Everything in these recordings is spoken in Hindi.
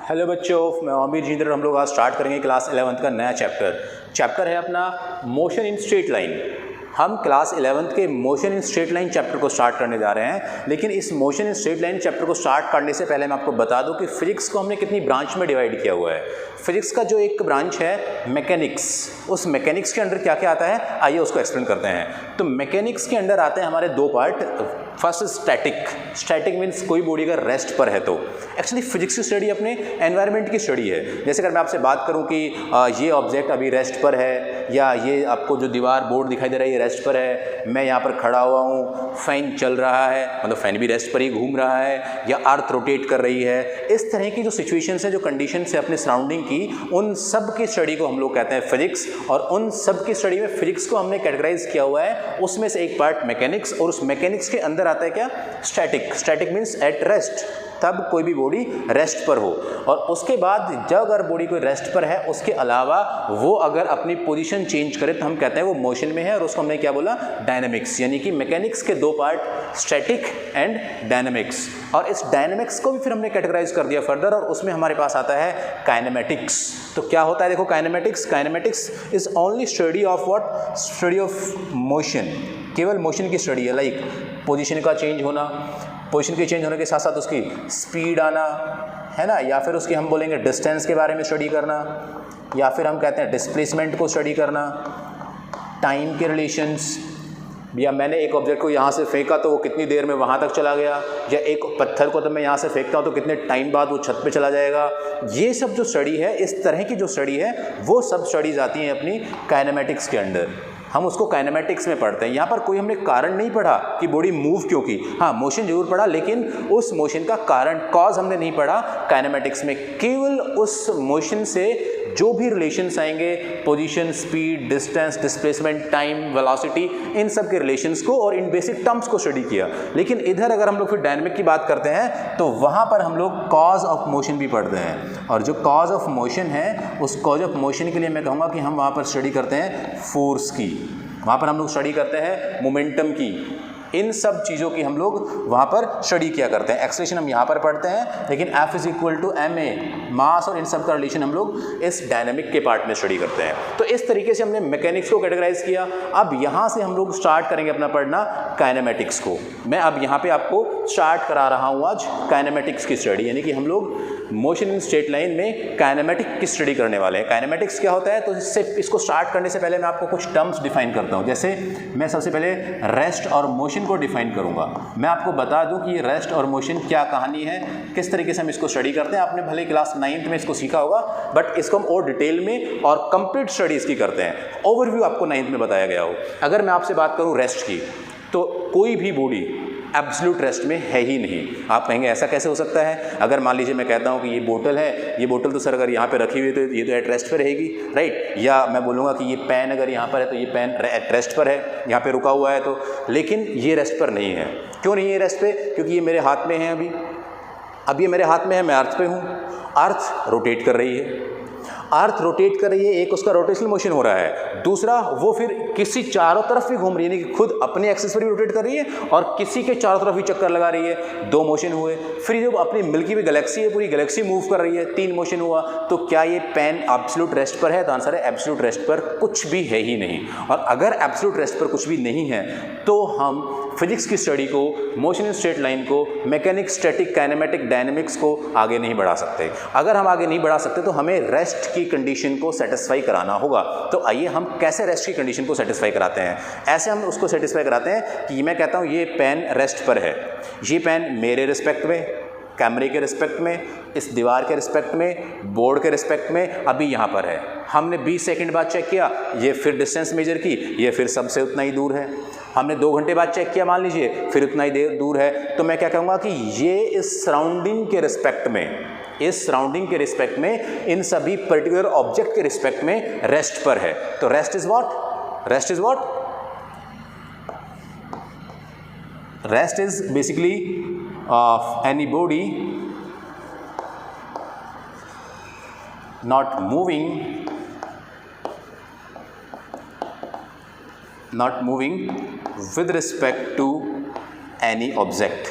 हेलो बच्चों, मैं आमिर जिंदर। हम लोग आज स्टार्ट करेंगे क्लास 11th का नया चैप्टर है अपना मोशन इन स्ट्रेट लाइन। हम क्लास 11th के motion in straight line chapter को स्टार्ट करने जा रहे हैं। लेकिन इस motion in straight line chapter को स्टार्ट करने से पहले मैं आपको बता दूं कि फिजिक्स को हमने कितनी ब्रांच में डिवाइड किया हुआ है। फिजिक्स का जो एक ब्रांच है मैकेनिक्स, उस मैकेनिक्स के अंडर क्या क्या आता है आइए उसको एक्सप्लेन करते हैं। तो मैकेनिक्स के अंडर आते हैं हमारे दो पार्ट। फर्स्ट स्टैटिक मीन्स कोई बॉडी अगर रेस्ट पर है तो एक्चुअली फिजिक्स की स्टडी अपने एनवायरनमेंट की स्टडी है। जैसे अगर मैं आपसे बात करूं कि ये ऑब्जेक्ट अभी रेस्ट पर है, या ये आपको जो दीवार बोर्ड दिखाई दे रहा है ये रेस्ट पर है, मैं यहाँ पर खड़ा हुआ हूँ, फैन चल रहा है मतलब फैन भी रेस्ट पर ही घूम रहा है, या अर्थ रोटेट कर रही है, इस तरह की जो सिचुएशंस है, जो कंडीशंस है अपने सराउंडिंग की, उन सब की स्टडी को हम लोग कहते हैं फिजिक्स। और उन सब की स्टडी में फिजिक्स को हमने कैटेगराइज किया हुआ है, उसमें से एक पार्ट मैकेनिक्स, और उस मैकेनिक्स के अंदर आता है क्या स्टैटिक मीन्स एट रेस्ट, तब कोई भी बॉडी रेस्ट पर हो। और उसके बाद जब अगर बॉडी कोई रेस्ट पर है उसके अलावा वो अगर अपनी पोजीशन चेंज करे तो हम कहते हैं वो मोशन में है, और उसको हमने क्या बोला डायनामिक्स। यानी कि मैकेनिक्स के दो पार्ट स्टैटिक एंड डायनामिक्स, और इस डायनामिक्स को भी फिर हमने कैटेगराइज कर दिया फर्दर, और उसमें हमारे पास आता है काइनेमेटिक्स। तो क्या होता है देखो kinematics is only study of what, study of motion, केवल मोशन की स्टडी है। लाइक पोजीशन का चेंज होना, पोजीशन के चेंज होने के साथ साथ उसकी स्पीड आना है ना, या फिर उसकी हम बोलेंगे डिस्टेंस के बारे में स्टडी करना, या फिर हम कहते हैं डिस्प्लेसमेंट को स्टडी करना, टाइम के रिलेशंस, या मैंने एक ऑब्जेक्ट को यहाँ से फेंका तो वो कितनी देर में वहाँ तक चला गया, या एक पत्थर को तो मैं यहाँ से फेंकता हूँ तो कितने टाइम बाद वो छत पे चला जाएगा। ये सब जो स्टडी है, इस तरह की जो स्टडी है, वो सब स्टडीज़ आती हैं अपनी काइनेमेटिक्स के अंडर। हम उसको काइनेमेटिक्स में पढ़ते हैं। यहाँ पर कोई हमने कारण नहीं पढ़ा कि बॉडी मूव क्यों की, हाँ मोशन जरूर पढ़ा, लेकिन उस मोशन का कारण कॉज हमने नहीं पढ़ा काइनेमेटिक्स में। केवल उस मोशन से जो भी रिलेशंस आएंगे, position, speed, distance, displacement, time, velocity, इन सब के रिलेशंस को और इन बेसिक टर्म्स को स्टडी किया। लेकिन इधर अगर हम लोग फिर डायनेमिक की बात करते हैं तो वहाँ पर हम लोग कॉज ऑफ मोशन भी पढ़ते हैं, और जो कॉज ऑफ मोशन है उस कॉज ऑफ मोशन के लिए मैं कहूँगा कि हम वहाँ पर स्टडी करते हैं फोर्स की, वहाँ पर हम लोग स्टडी करते हैं मोमेंटम की, इन सब चीज़ों की हम लोग वहाँ पर स्टडी किया करते हैं। एक्सेलरेशन हम यहाँ पर पढ़ते हैं, लेकिन F is equal to ma, mass और इन सब का रिलेशन हम लोग इस डायनामिक के पार्ट में स्टडी करते हैं। तो इस तरीके से हमने मैकेनिक्स को कैटेगराइज किया। अब यहाँ से हम लोग स्टार्ट करेंगे अपना पढ़ना काइनेमेटिक्स को। मैं अब यहाँ पे आपको स्टार्ट करा रहा हूँ आज काइनेमेटिक्स की स्टडी, यानी कि हम लोग मोशन इन स्ट्रेट लाइन में काइनेमेटिक की स्टडी करने वाले हैं। काइनेमेटिक्स क्या होता है, तो इसको स्टार्ट करने से पहले मैं आपको कुछ टर्म्स डिफाइन करता हूँ। जैसे मैं सबसे पहले रेस्ट और मोशन को डिफाइन करूँगा। मैं आपको बता दूँ कि ये रेस्ट और मोशन क्या कहानी है, किस तरीके से हम इसको स्टडी करते हैं। आपने भले क्लास 9th में इसको सीखा होगा, बट इसको हम और डिटेल में और कंप्लीट स्टडी इसकी करते हैं। ओवरव्यू आपको 9th में बताया गया हो। अगर मैं आपसे बात करूँ रेस्ट की, तो कोई भी बॉडी एब्सोल्यूट रेस्ट में है ही नहीं। आप कहेंगे ऐसा कैसे हो सकता है। अगर मान लीजिए मैं कहता हूँ कि ये बोतल है, ये बोतल तो सर अगर यहाँ पे रखी हुई है तो ये तो एट रेस्ट पर रहेगी, राइट। या मैं बोलूँगा कि ये पेन अगर यहाँ पर है तो ये पेन एट रेस्ट पर है, यहाँ पे रुका हुआ है तो, लेकिन ये रेस्ट पर नहीं है। क्यों नहीं है रेस्ट पे, क्योंकि ये मेरे हाथ में है। अब ये मेरे हाथ में है, मैं अर्थ पे हूँ, अर्थ रोटेट कर रही है, अर्थ रोटेट कर रही है, एक उसका रोटेशनल मोशन हो रहा है, दूसरा वो फिर किसी चारों तरफ भी घूम रही है, यानी कि खुद अपने एक्सिस पर भी रोटेट कर रही है और किसी के चारों तरफ भी चक्कर लगा रही है। 2 मोशन हुए। फिर जो अपनी मिल्की वे गैलेक्सी है, पूरी गैलेक्सी मूव कर रही है, 3 मोशन हुआ। तो क्या ये पेन एब्सोल्यूट रेस्ट पर है, तो आंसर है एब्सोल्यूट रेस्ट पर कुछ भी है ही नहीं। और अगर एब्सोल्यूट रेस्ट पर कुछ भी नहीं है तो हम फिजिक्स की स्टडी को, मोशन इन स्ट्रेट लाइन को, मैकेनिक्स, स्टैटिक, काइनेमेटिक, डायनेमिक्स को आगे नहीं बढ़ा सकते। अगर हम आगे नहीं बढ़ा सकते तो हमें रेस्ट की कंडीशन को सेटिस्फाई कराना होगा। तो आइए हम कैसे रेस्ट की कंडीशन को सेटिस्फाई कराते हैं। ऐसे हम उसको सेटिस्फाई कराते हैं कि मैं कहता हूँ ये पेन रेस्ट पर है, ये पेन मेरे रिस्पेक्ट में, कैमरे के रिस्पेक्ट में, इस दीवार के रिस्पेक्ट में, बोर्ड के रिस्पेक्ट में अभी यहाँ पर है। हमने 20 सेकंड बाद चेक किया, ये फिर डिस्टेंस मेजर की, ये फिर सबसे उतना ही दूर है। हमने 2 घंटे बाद चेक किया, मान लीजिए, फिर उतना ही देर दूर है। तो मैं क्या कहूँगा कि ये इस सराउंडिंग के रिस्पेक्ट में, इस सराउंडिंग के रिस्पेक्ट में, इन सभी पर्टिकुलर ऑब्जेक्ट के रिस्पेक्ट में रेस्ट पर है। तो rest is what, rest is what, rest is basically of any body not moving with respect to any object।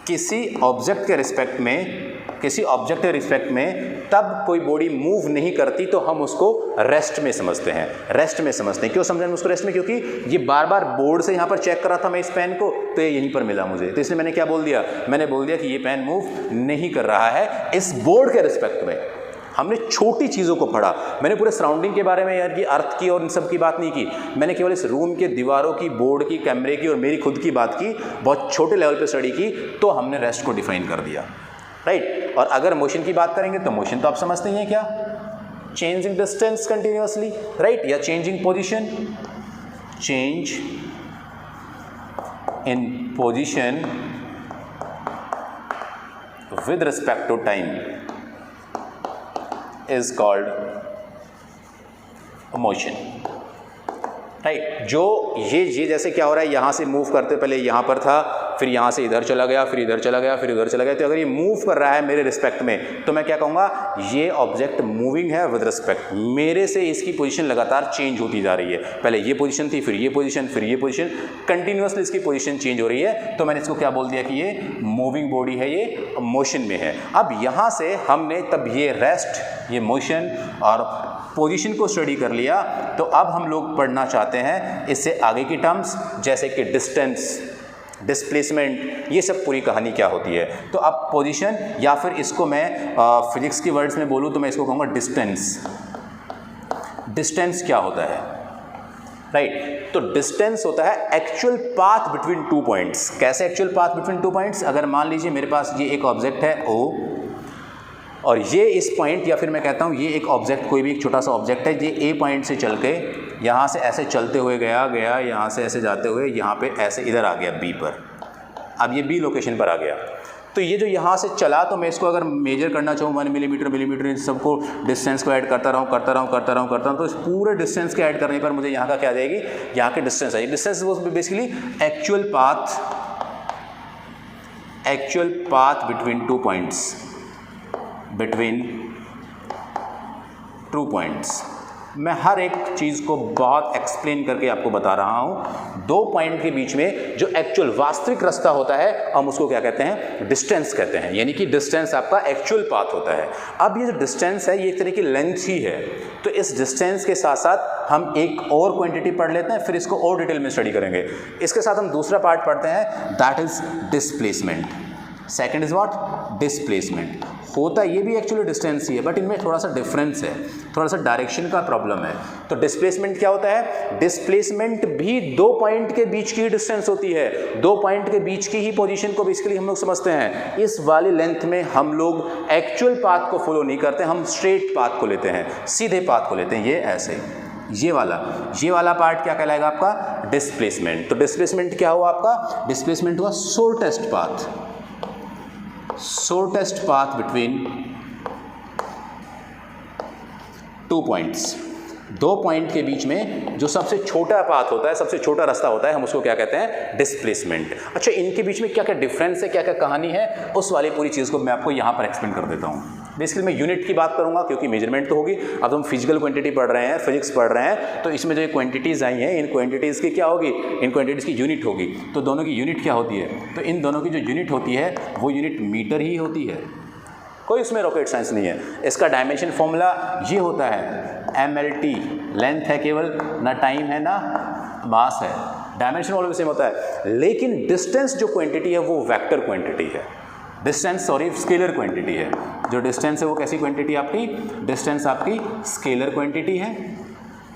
किसी ऑब्जेक्ट के रिस्पेक्ट में किसी ऑब्जेक्ट के रिस्पेक्ट में तब कोई बॉडी मूव नहीं करती तो हम उसको रेस्ट में समझते हैं, रेस्ट में समझते हैं। क्यों समझें उसको रेस्ट में? क्योंकि ये बार बार बोर्ड से यहाँ पर चेक कर रहा था मैं इस पेन को, तो ये यहीं पर मिला मुझे, तो इसलिए मैंने क्या बोल दिया, मैंने बोल दिया कि ये पेन मूव नहीं कर रहा है इस बोर्ड के रिस्पेक्ट में। हमने छोटी चीज़ों को पढ़ा, मैंने पूरे सराउंडिंग के बारे में यार की अर्थ की और इन सब की बात नहीं की, मैंने केवल इस रूम के दीवारों की, बोर्ड की, कैमरे की और मेरी खुद की बात की, बहुत छोटे लेवल पे स्टडी की, तो हमने रेस्ट को डिफाइन कर दिया, राइट। और अगर मोशन की बात करेंगे तो मोशन तो आप समझते ही हैं क्या, चेंजिंग डिस्टेंस कंटिन्यूअसली, राइट, या changing position, change in position with respect to time is called motion, right. जो ये जैसे क्या हो रहा है, यहाँ से मूव करते पहले यहाँ पर था, फिर यहाँ से इधर चला गया, फिर इधर चला गया, फिर उधर चला गया, तो अगर ये मूव कर रहा है मेरे रिस्पेक्ट में तो मैं क्या कहूँगा, ये ऑब्जेक्ट मूविंग है विद रिस्पेक्ट, मेरे से इसकी पोजीशन लगातार चेंज होती जा रही है, पहले ये पोजीशन थी, फिर ये पोजीशन, फिर ये पोजीशन, कंटिन्यूअसली इसकी पोजीशन चेंज हो रही है, तो मैंने इसको क्या बोल दिया कि ये मूविंग बॉडी है, ये मोशन में है। अब यहाँ से हमने तब ये रेस्ट, ये मोशन और पोजीशन को स्टडी कर लिया, तो अब हम लोग पढ़ना चाहते हैं इससे आगे की टर्म्स, जैसे कि डिस्टेंस, डिस्प्लेसमेंट, ये सब पूरी कहानी क्या होती है। तो अब पोजीशन, या फिर इसको मैं फिजिक्स की वर्ड्स में बोलूँ तो मैं इसको कहूँगा डिस्टेंस। डिस्टेंस क्या होता है, राइट, तो डिस्टेंस होता है actual path between two points. कैसे actual path between two points? अगर मान लीजिए मेरे पास ये एक ऑब्जेक्ट है O, और ये इस पॉइंट, या फिर मैं कहता हूँ ये एक ऑब्जेक्ट, कोई भी एक छोटा सा ऑब्जेक्ट है, ये A पॉइंट से चल के यहाँ से ऐसे चलते हुए गया, यहाँ से ऐसे जाते हुए यहाँ पे ऐसे इधर आ गया B पर, अब ये B लोकेशन पर आ गया। तो ये जो यहाँ से चला, तो मैं इसको अगर मेजर करना चाहूँ 1 मिलीमीटर इन सबको डिस्टेंस को ऐड करता रहूँ, तो इस पूरे डिस्टेंस के ऐड करने पर मुझे यहाँ का क्या आ जाएगी, यहाँ की डिस्टेंस आएगी। डिस्टेंस वो basically actual path between two points. मैं हर एक चीज़ को बहुत एक्सप्लेन करके आपको बता रहा हूँ। दो पॉइंट के बीच में जो एक्चुअल वास्तविक रास्ता होता है, हम उसको क्या कहते हैं, डिस्टेंस कहते हैं, यानी कि डिस्टेंस आपका एक्चुअल पाथ होता है। अब ये जो डिस्टेंस है, ये एक तरह की लेंथ ही है, तो इस डिस्टेंस के साथ साथ हम एक और क्वांटिटी पढ़ लेते हैं, फिर इसको और डिटेल में स्टडी करेंगे। इसके साथ हम दूसरा पार्ट पढ़ते हैं, that is displacement. Second is what, displacement. होता ये भी एक्चुअली डिस्टेंस ही है, बट इनमें थोड़ा सा डिफरेंस है, थोड़ा सा डायरेक्शन का प्रॉब्लम है। तो डिस्प्लेसमेंट क्या होता है, डिस्प्लेसमेंट भी दो पॉइंट के बीच की डिस्टेंस होती है, दो पॉइंट के बीच की ही पोजीशन को बेसिकली हम लोग समझते हैं। इस वाली लेंथ में हम लोग एक्चुअल पाथ को फॉलो नहीं करते, हम स्ट्रेट पाथ को लेते हैं, सीधे पाथ को लेते हैं, ये ऐसे। ये वाला पार्ट क्या कहलाएगा आपका, डिस्प्लेसमेंट। तो डिस्प्लेसमेंट क्या हुआ आपका, डिस्प्लेसमेंट हुआ shortest path between two points. दो पॉइंट के बीच में जो सबसे छोटा पाथ होता है, सबसे छोटा रास्ता होता है, हम उसको क्या कहते हैं, डिस्प्लेसमेंट। अच्छा, इनके बीच में क्या क्या डिफरेंस है, क्या क्या कहानी है, उस वाली पूरी चीज़ को मैं आपको यहाँ पर एक्सप्लेन कर देता हूँ। बेसिकली मैं यूनिट की बात करूँगा, क्योंकि मेजरमेंट तो होगी। अब हम फिजिकल क्वांटिटी पढ़ रहे हैं, फिजिक्स पढ़ रहे हैं, तो इसमें जो क्वांटिटीज़ आई हैं, इन क्वांटिटीज़ की क्या होगी, इन क्वांटिटीज़ की यूनिट होगी। तो दोनों की यूनिट क्या होती है, तो इन दोनों की जो यूनिट होती है वो यूनिट मीटर ही होती है, कोई इसमें रॉकेट साइंस नहीं है। इसका डायमेंशन फॉर्मूला ये होता है MLT, लेंथ है केवल, ना टाइम है ना मास है, डायमेंशन ऑलवेज सेम होता है। लेकिन डिस्टेंस जो क्वांटिटी है वो वेक्टर क्वांटिटी है, स्केलर क्वांटिटी है। जो डिस्टेंस है वो कैसी क्वांटिटी आपकी, डिस्टेंस आपकी स्केलर क्वांटिटी है,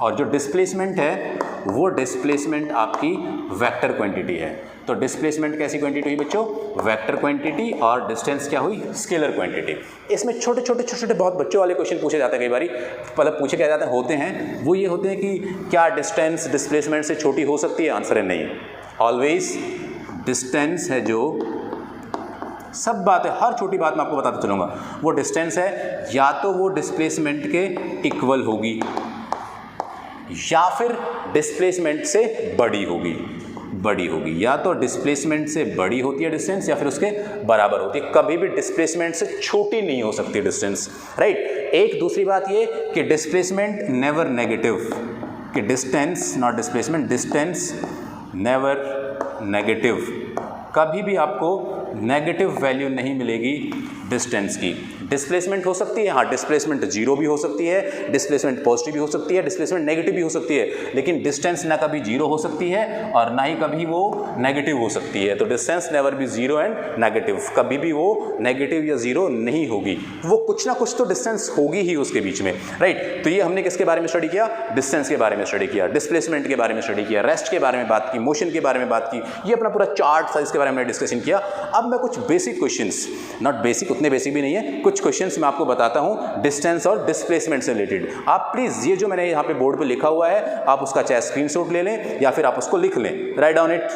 और जो डिस्प्लेसमेंट है वो डिस्प्लेसमेंट आपकी वेक्टर क्वांटिटी है। तो डिस्प्लेसमेंट कैसी क्वांटिटी हुई बच्चों, वेक्टर क्वांटिटी, और डिस्टेंस क्या हुई, स्केलर क्वांटिटी। इसमें छोटे छोटे बहुत बच्चों वाले क्वेश्चन पूछे जाते हैं, कई बारी मतलब पूछे क्या जाते हैं, होते हैं वो ये होते हैं कि क्या डिस्टेंस डिस्प्लेसमेंट से छोटी हो सकती है, आंसर है नहीं। ऑलवेज डिस्टेंस है जो, सब बात है, हर छोटी बात मैं आपको बताता चलूँगा, वो डिस्टेंस है या तो वो डिस्प्लेसमेंट के इक्वल होगी या फिर डिस्प्लेसमेंट से बड़ी होगी, या तो डिस्प्लेसमेंट से बड़ी होती है डिस्टेंस, या फिर उसके बराबर होती है। कभी भी डिस्प्लेसमेंट से छोटी नहीं हो सकती डिस्टेंस, राइट। एक दूसरी बात ये कि डिस्प्लेसमेंट नेवर नेगेटिव, कि distance not displacement, distance never negative, कभी भी आपको नेगेटिव वैल्यू नहीं मिलेगी डिस्टेंस की। डिस्प्लेसमेंट हो सकती है, हाँ डिस्प्लेसमेंट जीरो भी हो सकती है, डिस्प्लेसमेंट पॉजिटिव भी हो सकती है, डिस्प्लेसमेंट नेगेटिव भी हो सकती है, लेकिन डिस्टेंस ना कभी जीरो हो सकती है और ना ही कभी वो नेगेटिव हो सकती है। तो distance never be zero and negative, कभी भी वो नेगेटिव या जीरो नहीं होगी, वो कुछ ना कुछ तो डिस्टेंस होगी ही उसके बीच में, राइट। तो ये हमने किसके बारे में स्टडी किया? डिस्टेंस के बारे में स्टडी किया, डिस्प्लेसमेंट के बारे में स्टडी किया, रेस्ट के बारे में बात की, मोशन के बारे में बात की, ये अपना पूरा चार्ट था, इसके बारे में डिस्कशन किया। अब मैं कुछ बेसिक क्वेश्चंस, नॉट बेसिक, उतने बेसिक भी नहीं है, कुछ क्वेश्चंस मैं आपको बताता हूं डिस्टेंस और डिस्प्लेसमेंट से रिलेटेड। आप प्लीज ये जो मैंने यहाँ पे बोर्ड पे लिखा हुआ है, आप उसका चाहे स्क्रीनशॉट ले लें या फिर आप उसको लिख लें, राइट डाउन इट।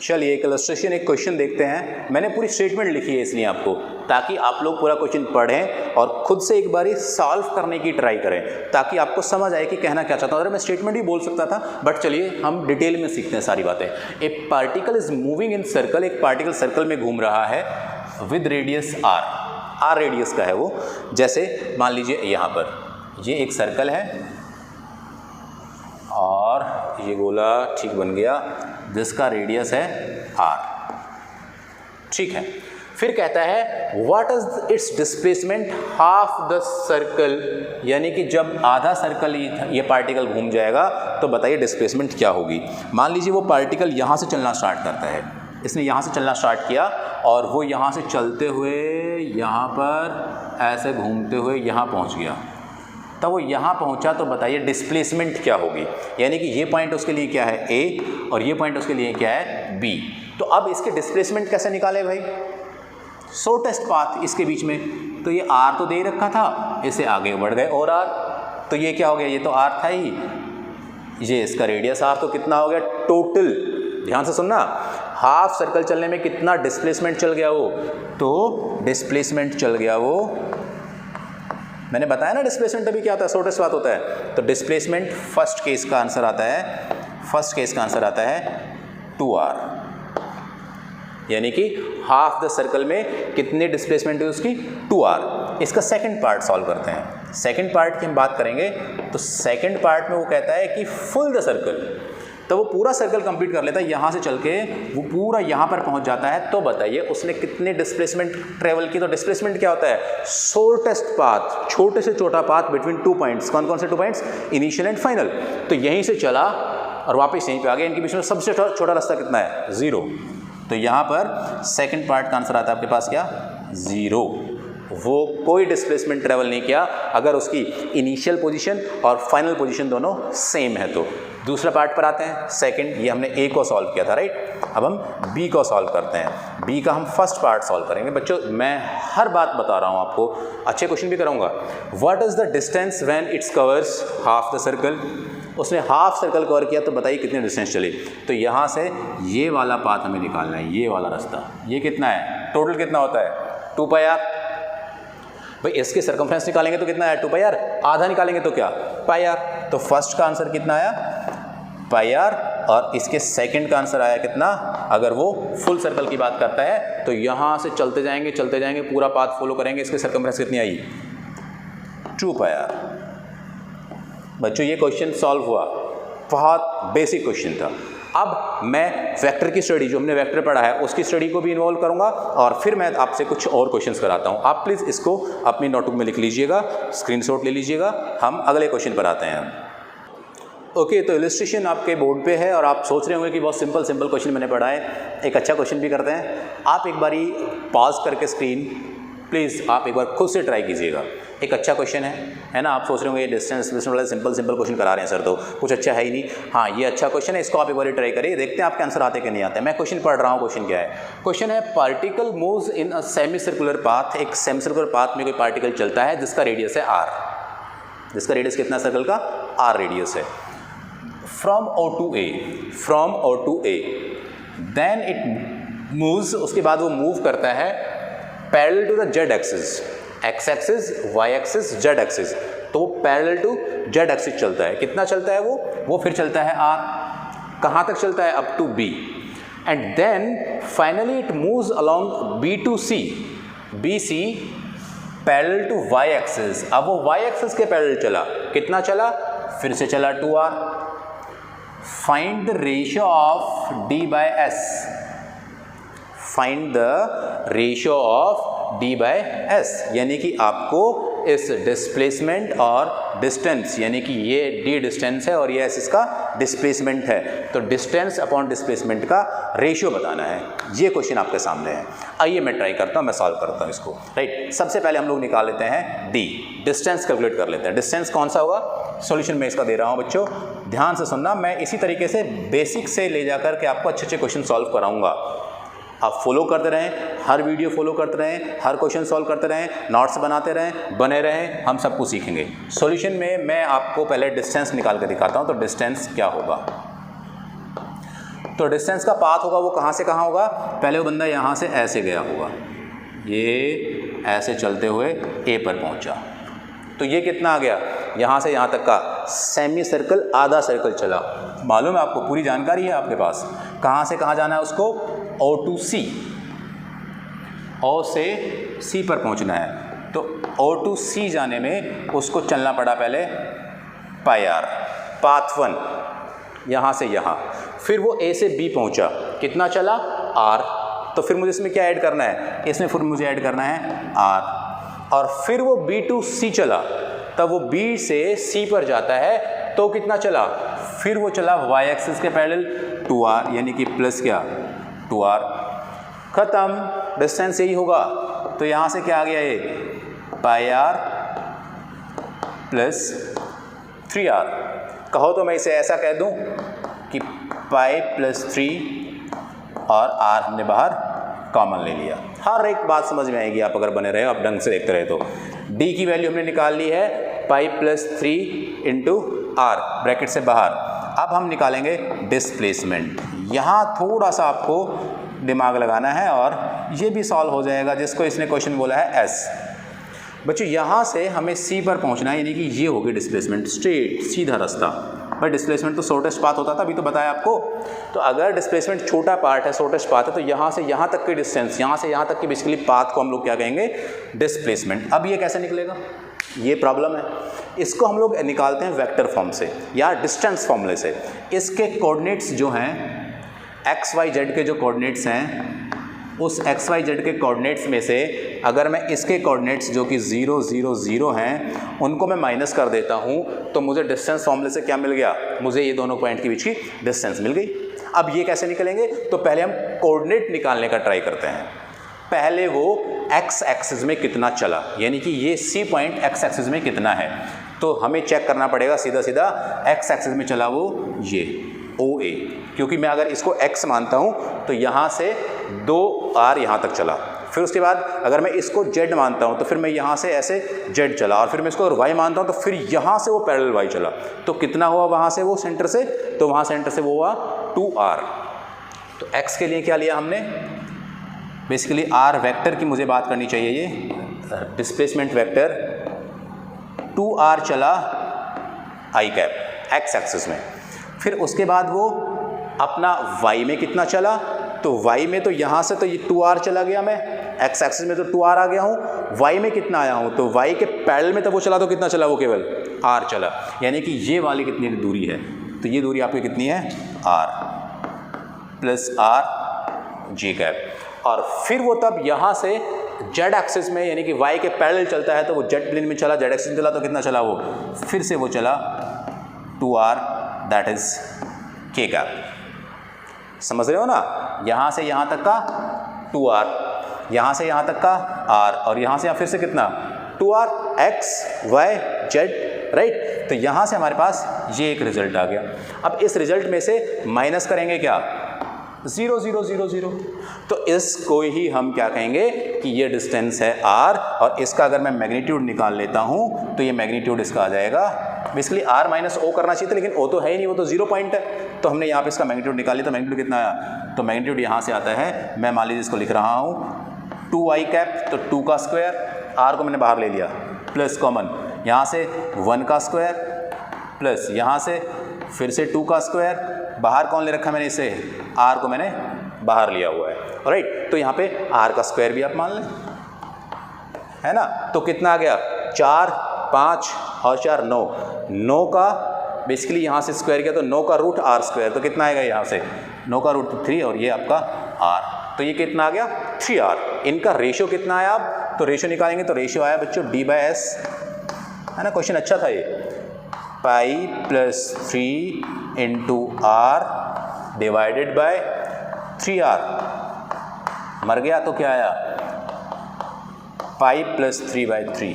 चलिए एक इलस्ट्रेशन, एक क्वेश्चन देखते हैं। मैंने पूरी स्टेटमेंट लिखी है इसलिए आपको, ताकि आप लोग पूरा क्वेश्चन पढ़ें और खुद से एक बारी सॉल्व करने की ट्राई करें, ताकि आपको समझ आए कि कहना क्या चाहता हूँ। अरे मैं स्टेटमेंट ही बोल सकता था, बट चलिए हम डिटेल में सीखते हैं सारी बातें। ए particle is moving in circle, एक पार्टिकल सर्कल में घूम रहा है विद रेडियस आर रेडियस का है वो। जैसे मान लीजिए यहाँ पर ये एक सर्कल है और ये गोला ठीक बन गया जिसका रेडियस है आर, ठीक है। फिर कहता है what is it's displacement half the circle, यानी कि जब आधा सर्कल ये पार्टिकल घूम जाएगा तो बताइए डिस्प्लेसमेंट क्या होगी। मान लीजिए वो पार्टिकल यहाँ से चलना स्टार्ट करता है, इसने यहाँ से चलना स्टार्ट किया और वो यहाँ से चलते हुए यहाँ पर ऐसे घूमते हुए यहाँ पहुँच गया, तब वो यहाँ पहुँचा तो बताइए डिस्प्लेसमेंट क्या होगी। यानी कि ये पॉइंट उसके लिए क्या है ए और ये पॉइंट उसके लिए क्या है बी। तो अब इसके डिस्प्लेसमेंट कैसे निकाले भाई? शॉर्टेस्ट पाथ इसके बीच में, तो ये आर तो दे ही रखा था, इसे आगे बढ़ गए और आर, तो ये क्या हो गया? ये तो आर था ही, ये इसका रेडियस आर, तो कितना हो गया टोटल? ध्यान से सुनना, हाफ सर्कल चलने में कितना डिस्प्लेसमेंट चल गया वो? तो डिस्प्लेसमेंट चल गया वो, मैंने बताया ना डिस्प्लेसमेंट अभी क्या होता है, शॉर्टेस्ट पाथ होता है। तो डिस्प्लेसमेंट फर्स्ट केस का आंसर आता है, फर्स्ट केस का आंसर आता है 2r, यानी कि हाफ द सर्कल में कितनी डिस्प्लेसमेंट है उसकी? 2r। इसका सेकंड पार्ट सॉल्व करते हैं। सेकंड पार्ट की हम बात करेंगे तो सेकंड पार्ट में वो कहता है कि फुल द सर्कल, तो वो पूरा सर्कल कंप्लीट कर लेता है, यहाँ से चल के वो पूरा यहाँ पर पहुँच जाता है। तो बताइए उसने कितने डिस्प्लेसमेंट ट्रेवल की? तो डिस्प्लेसमेंट क्या होता है? शॉर्टेस्ट पाथ, छोटे से छोटा पाथ बिटवीन 2 पॉइंट्स। कौन कौन से 2 पॉइंट्स? Initial and final. तो यहीं से चला और वापस यहीं पे आ गया, इनके बीच में सबसे छोटा रास्ता कितना है? 0। तो यहाँ पर सेकंड पार्ट का आंसर आता है आपके पास क्या? 0। वो कोई डिस्प्लेसमेंट ट्रेवल नहीं किया अगर उसकी इनिशियल पोजीशन और फाइनल पोजीशन दोनों सेम है तो। दूसरा पार्ट पर आते हैं, सेकंड, ये हमने ए को सॉल्व किया था, राइट। अब हम बी को सॉल्व करते हैं। बी का हम फर्स्ट पार्ट सॉल्व करेंगे। बच्चों मैं हर बात बता रहा हूँ आपको, अच्छे क्वेश्चन भी कराऊंगा। What is the distance when it's covers half the circle? उसने हाफ सर्कल कवर किया तो बताइए कितने डिस्टेंस चली? तो यहाँ से ये वाला पाथ हमें निकालना है, ये वाला रास्ता। ये कितना है? टोटल कितना होता है? 2πr। भाई इसके सर्कमफ्रेंस निकालेंगे तो कितना है? 2πr। आधा निकालेंगे तो क्या? πr। तो फर्स्ट का आंसर कितना आया? πr। और इसके सेकंड का आंसर आया कितना? अगर वो फुल सर्कल की बात करता है तो यहाँ से चलते जाएंगे, पूरा पाथ फॉलो करेंगे, इसके सर्कमफ्रेंस कितनी आई? 2πr। बच्चों ये क्वेश्चन सॉल्व हुआ, बहुत बेसिक क्वेश्चन था। अब मैं वेक्टर की स्टडी, जो हमने वेक्टर पढ़ा है उसकी स्टडी को भी इन्वॉल्व करूंगा और फिर मैं आपसे कुछ और क्वेश्चंस कराता हूं। आप प्लीज़ इसको अपनी नोटबुक में लिख लीजिएगा, स्क्रीनशॉट ले लीजिएगा। हम अगले क्वेश्चन पर आते हैं। ओके, तो इलस्ट्रेशन आपके बोर्ड पे है और आप सोच रहे होंगे कि बहुत सिंपल क्वेश्चन मैंने पढ़ा है। एक अच्छा क्वेश्चन भी करते हैं। आप एक बारी पॉज करके स्क्रीन प्लीज़ आप एक बार खुद से ट्राई कीजिएगा। एक अच्छा क्वेश्चन है ना। आप सोच रहे होंगे ये डिस्टेंस वाला सिंपल क्वेश्चन करा रहे हैं सर, तो कुछ अच्छा है ही नहीं। हाँ, ये अच्छा क्वेश्चन है, इसको आप एक बार ट्राई करिए, देखते हैं आपके आंसर आते कि नहीं आते। मैं क्वेश्चन पढ़ रहा हूँ। क्वेश्चन क्या है? क्वेश्चन है particle moves in a semi circular path. एक सेमी सर्कुलर पाथ में कोई पार्टिकल चलता है जिसका रेडियस है r। जिसका रेडियस कितना सर्कल का? r रेडियस है। From O to A, then it moves, उसके बाद वो मूव करता है parallel to the z axis, x axis, y axis, z axis. तो पैरेलल टू z एक्सिस चलता है। कितना चलता है वो फिर चलता है r। कहाँ तक चलता है? Up to b। And then finally it moves along B to C, BC parallel to y axis. अब वो y एक्सिस के पैरेलल चला, कितना चला? फिर से चला 2r। Find the ratio of d by s। Find the ratio of D by S, यानी कि आपको इस डिस्प्लेसमेंट और डिस्टेंस, यानी कि ये डी डिस्टेंस है और ये एस इसका डिस्प्लेसमेंट है, तो डिस्टेंस अपॉन डिस्प्लेसमेंट का रेशियो बताना है। ये क्वेश्चन आपके सामने है। आइए मैं ट्राई करता हूँ, मैं सॉल्व करता हूँ इसको। राइट, सबसे पहले हम लोग निकाल लेते हैं डी, डिस्टेंस कैलकुलेट कर लेते हैं। डिस्टेंस कौन सा होगा, सॉल्यूशन में इसका दे रहा हूँ बच्चों, ध्यान से सुनना। मैं इसी तरीके से बेसिक से ले जाकर के आपको अच्छे अच्छे क्वेश्चन सॉल्व कराऊंगा। आप फॉलो करते रहें, हर वीडियो फॉलो करते रहें, हर क्वेश्चन सॉल्व करते रहें, नोट्स बनाते रहें, बने रहें, हम सब कुछ सीखेंगे। सॉल्यूशन में मैं आपको पहले डिस्टेंस निकाल के दिखाता हूँ। तो डिस्टेंस क्या होगा, तो डिस्टेंस का पाथ होगा वो कहाँ से कहाँ होगा, पहले वो बंदा यहाँ से ऐसे गया होगा, ये ऐसे चलते हुए ए पर पहुँचा, तो ये कितना आ गया, यहाँ से यहाँ तक का सेमी सर्कल, आधा सर्कल चला। मालूम है आपको, पूरी जानकारी है आपके पास। कहाँ से कहाँ जाना है उसको, O टू C, O से C पर पहुंचना है। तो O टू C जाने में उसको चलना पड़ा पहले पाई आर, पाथ 1 यहाँ से यहाँ, फिर वो A से B पहुंचा, कितना चला R, तो फिर मुझे इसमें क्या ऐड करना है, इसमें फिर मुझे ऐड करना है R, और फिर वो B टू C चला, तब वो B से C पर जाता है, तो कितना चला, फिर वो चला y एक्सिस के पैरेलल 2r, यानी कि प्लस क्या 2r, ख़त्म। डिस्टेंस यही होगा। तो यहाँ से क्या आ गया, ये पाई आर प्लस 3r। कहो तो मैं इसे ऐसा कह दूँ कि पाई प्लस 3 और r हमने बाहर कॉमन ले लिया। हर एक बात समझ में आएगी आप अगर बने रहे हो, आप ढंग से देखते रहे तो। d की वैल्यू हमने निकाल ली है pi plus 3 into r, bracket से बाहर। अब हम निकालेंगे डिस्प्लेसमेंट। यहाँ थोड़ा सा आपको दिमाग लगाना है और ये भी सॉल्व हो जाएगा, जिसको इसने क्वेश्चन बोला है s। बच्चों यहाँ से हमें C पर पहुँचना है, यानी कि ये होगी डिस्प्लेसमेंट, स्ट्रेट सीधा रास्ता। भाई डिस्प्लेसमेंट तो शॉर्टेस्ट पाथ होता था, अभी तो बताया आपको। तो अगर डिस्प्लेसमेंट छोटा पार्ट है, शॉर्टेस्ट पाथ है, तो यहाँ से यहाँ तक की डिस्टेंस, यहाँ से यहाँ तक की बेसिकली पाथ को हम लोग क्या कहेंगे, डिस्प्लेसमेंट। अब ये कैसे निकलेगा, ये प्रॉब्लम है। इसको हम लोग निकालते हैं वेक्टर फॉर्म से या डिस्टेंस फॉर्मूले से। इसके कोऑर्डिनेट्स जो हैं, एक्स वाई जेड के जो कोऑर्डिनेट्स हैं, उस एक्स वाई जेड के कोऑर्डिनेट्स में से अगर मैं इसके कोऑर्डिनेट्स जो कि 0 0 0 हैं उनको मैं माइनस कर देता हूँ, तो मुझे डिस्टेंस फॉर्मूले से क्या मिल गया, मुझे ये दोनों पॉइंट के बीच की डिस्टेंस मिल गई। अब ये कैसे निकलेंगे, तो पहले हम कोऑर्डिनेट निकालने का ट्राई करते हैं। पहले वो एक्स एक्सिस में कितना चला, यानी कि ये सी पॉइंट एक्स एक्सिस में कितना है, तो हमें चेक करना पड़ेगा सीधा सीधा एक्स एक्सिस में चला वो ये ओ ए, क्योंकि मैं अगर इसको x मानता हूँ तो यहाँ से 2r यहाँ तक चला। फिर उसके बाद अगर मैं इसको z मानता हूँ तो फिर मैं यहाँ से ऐसे z चला, और फिर मैं इसको y मानता हूँ तो फिर यहाँ से वो पैरेलल y चला। तो कितना हुआ वहाँ से वो सेंटर से, तो वहाँ सेंटर से वो हुआ 2r। तो x के लिए क्या लिया हमने, बेसिकली r वेक्टर की मुझे बात करनी चाहिए, ये डिस्प्लेसमेंट वेक्टर 2r चला i कैप x एक्सिस में। फिर उसके बाद वो अपना y में कितना चला, तो y में तो यहाँ से तो ये 2r चला गया, मैं x एक्सिस में तो 2r आ गया हूँ, y में कितना आया हूँ, तो y के पैरेलल में तब वो चला तो कितना चला, वो केवल r चला, यानी कि ये वाली कितनी दूरी है, तो ये दूरी आपकी कितनी है r प्लस r जी कैप। और फिर वो तब यहाँ से z एक्सिस में, यानी कि y के पैरेलल चलता है, तो वो z प्लेन में चला, z एक्सिस में चला तो कितना चला, वो फिर से वो चला 2r, that is k cap. समझ रहे हो ना, यहाँ से यहाँ तक का 2r, यहाँ से यहाँ तक का r, और यहाँ से यहाँ फिर से कितना 2r, x y z, right. तो यहाँ से हमारे पास ये एक रिजल्ट आ गया। अब इस रिजल्ट में से माइनस करेंगे क्या, 0 0 0 0, तो इसको ही हम क्या कहेंगे कि ये डिस्टेंस है r, और इसका अगर मैं मैग्नीट्यूड निकाल लेता हूँ तो ये मैग्नीट्यूड इसका आ जाएगा, बेसिकली r माइनस o करना चाहिए था, लेकिन o तो है ही नहीं, वो तो 0 पॉइंट है, तो हमने यहाँ पे इसका मैग्नीट्यूड निकाल लिया। तो मैग्नीट्यूड कितना आया, तो मैग्नीट्यूड यहाँ से आता है, मैं मान लीजिए इसको लिख रहा हूँ 2i कैप, तो 2 का स्क्वायर, r को मैंने बाहर ले लिया, प्लस कॉमन यहाँ से 1 का स्क्वायर, प्लस यहाँ से फिर से 2 का स्क्वायर, बाहर कौन ले रखा मैंने इसे, r को मैंने बाहर लिया हुआ है, राइट। तो यहाँ पे r का स्क्वायर भी आप मान लें, है ना। तो कितना आ गया, 4 5 और 4 9, 9 का बेसिकली यहाँ से स्क्वायर किया तो 9 का रूट r स्क्वायर, तो कितना आएगा यहाँ से 9 का रूट 3, और ये आपका r। तो ये कितना आ गया 3r। इनका रेशियो कितना आया अब, तो रेशियो निकालेंगे तो रेशियो आया बच्चों d/s, है ना। क्वेश्चन अच्छा था ये, pi plus 3 into r divided by 3r। मर गया तो क्या आया, pi plus 3/3,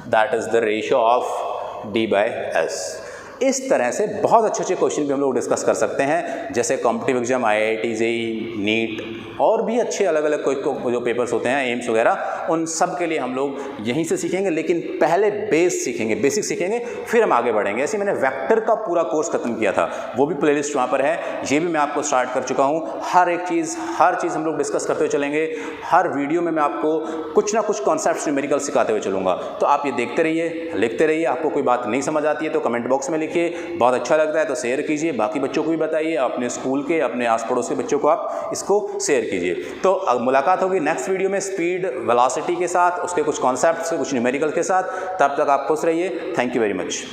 that is the ratio of d/s। इस तरह से बहुत अच्छे अच्छे क्वेश्चन भी हम लोग डिस्कस कर सकते हैं, जैसे competitive exam, IIT, JEE, NEET और भी अच्छे अलग अलग कोई जो पेपर्स होते हैं, एम्स वगैरह, उन सब के लिए हम लोग यहीं से सीखेंगे। लेकिन पहले बेस सीखेंगे, बेसिक सीखेंगे, फिर हम आगे बढ़ेंगे। ऐसे मैंने वेक्टर का पूरा कोर्स खत्म किया था, वो भी प्लेलिस्ट वहाँ पर है, ये भी मैं आपको स्टार्ट कर चुका हूँ। हर एक चीज़, हर चीज़ हम लोग डिस्कस करते हुए चलेंगे। हर वीडियो में मैं आपको कुछ ना कुछ कॉन्सेप्ट्स न्यूमेरिकल सिखाते हुए चलूँगा। तो आप ये देखते रहिए, लिखते रहिए। आपको कोई बात नहीं समझ आती है तो कमेंट बॉक्स में लिखिए, बहुत अच्छा लगता है तो शेयर कीजिए, बाकी बच्चों को भी बताइए, अपने स्कूल के, अपने आस पड़ोस के बच्चों को आप इसको शेयर कीजिए। तो मुलाकात होगी नेक्स्ट वीडियो में स्पीड वेलोसिटी के साथ, उसके कुछ कॉन्सेप्ट्स, कुछ न्यूमेरिकल के साथ। तब तक आप खुश रहिए। Thank you very much.